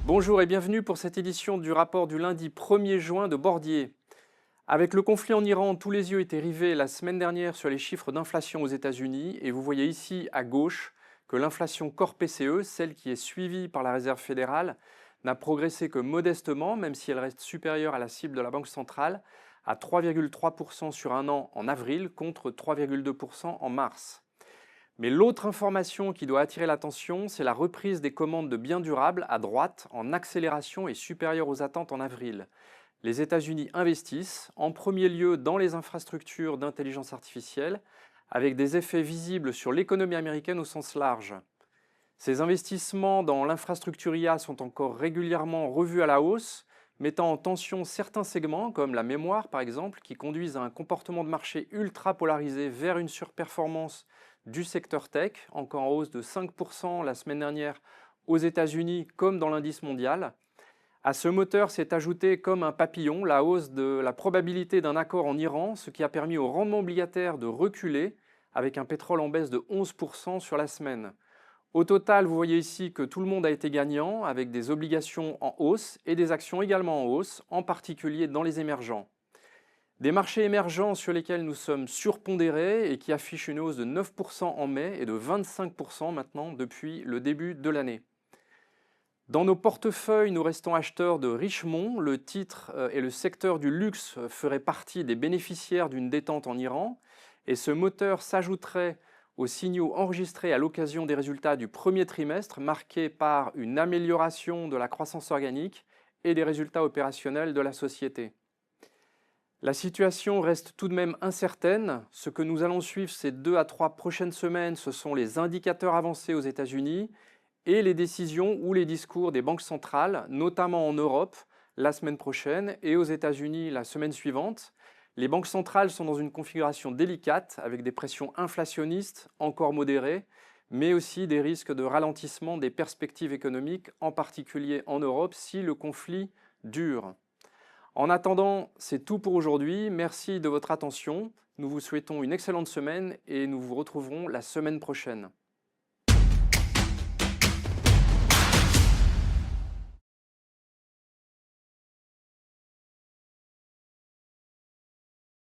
Bonjour et bienvenue pour cette édition du rapport du lundi 1er juin de Bordier. Avec le conflit en Iran, tous les yeux étaient rivés la semaine dernière sur les chiffres d'inflation aux États-Unis et vous voyez ici à gauche que l'inflation Core PCE, celle qui est suivie par la Réserve fédérale, n'a progressé que modestement, même si elle reste supérieure à la cible de la Banque centrale, à 3,3% sur un an en avril contre 3,2% en mars. Mais l'autre information qui doit attirer l'attention, c'est la reprise des commandes de biens durables à droite en accélération et supérieure aux attentes en avril. Les États-Unis investissent en premier lieu dans les infrastructures d'intelligence artificielle, avec des effets visibles sur l'économie américaine au sens large. Ces investissements dans l'infrastructure IA sont encore régulièrement revus à la hausse, mettant en tension certains segments, comme la mémoire par exemple, qui conduisent à un comportement de marché ultra polarisé vers une surperformance du secteur tech, encore en hausse de 5% la semaine dernière aux États-Unis comme dans l'indice mondial. À ce moteur s'est ajouté comme un papillon la hausse de la probabilité d'un accord en Iran, ce qui a permis au rendement obligataire de reculer avec un pétrole en baisse de 11% sur la semaine. Au total, vous voyez ici que tout le monde a été gagnant avec des obligations en hausse et des actions également en hausse, en particulier dans les émergents. Des marchés émergents sur lesquels nous sommes surpondérés et qui affichent une hausse de 9% en mai et de 25% maintenant depuis le début de l'année. Dans nos portefeuilles, nous restons acheteurs de Richemont. Le titre et le secteur du luxe feraient partie des bénéficiaires d'une détente en Iran. Et ce moteur s'ajouterait aux signaux enregistrés à l'occasion des résultats du premier trimestre, marqués par une amélioration de la croissance organique et des résultats opérationnels de la société. La situation reste tout de même incertaine. Ce que nous allons suivre ces 2 à 3 prochaines semaines, ce sont les indicateurs avancés aux États-Unis et les décisions ou les discours des banques centrales, notamment en Europe, la semaine prochaine et aux États-Unis la semaine suivante. Les banques centrales sont dans une configuration délicate avec des pressions inflationnistes encore modérées, mais aussi des risques de ralentissement des perspectives économiques, en particulier en Europe, si le conflit dure. En attendant, c'est tout pour aujourd'hui. Merci de votre attention. Nous vous souhaitons une excellente semaine et nous vous retrouverons la semaine prochaine.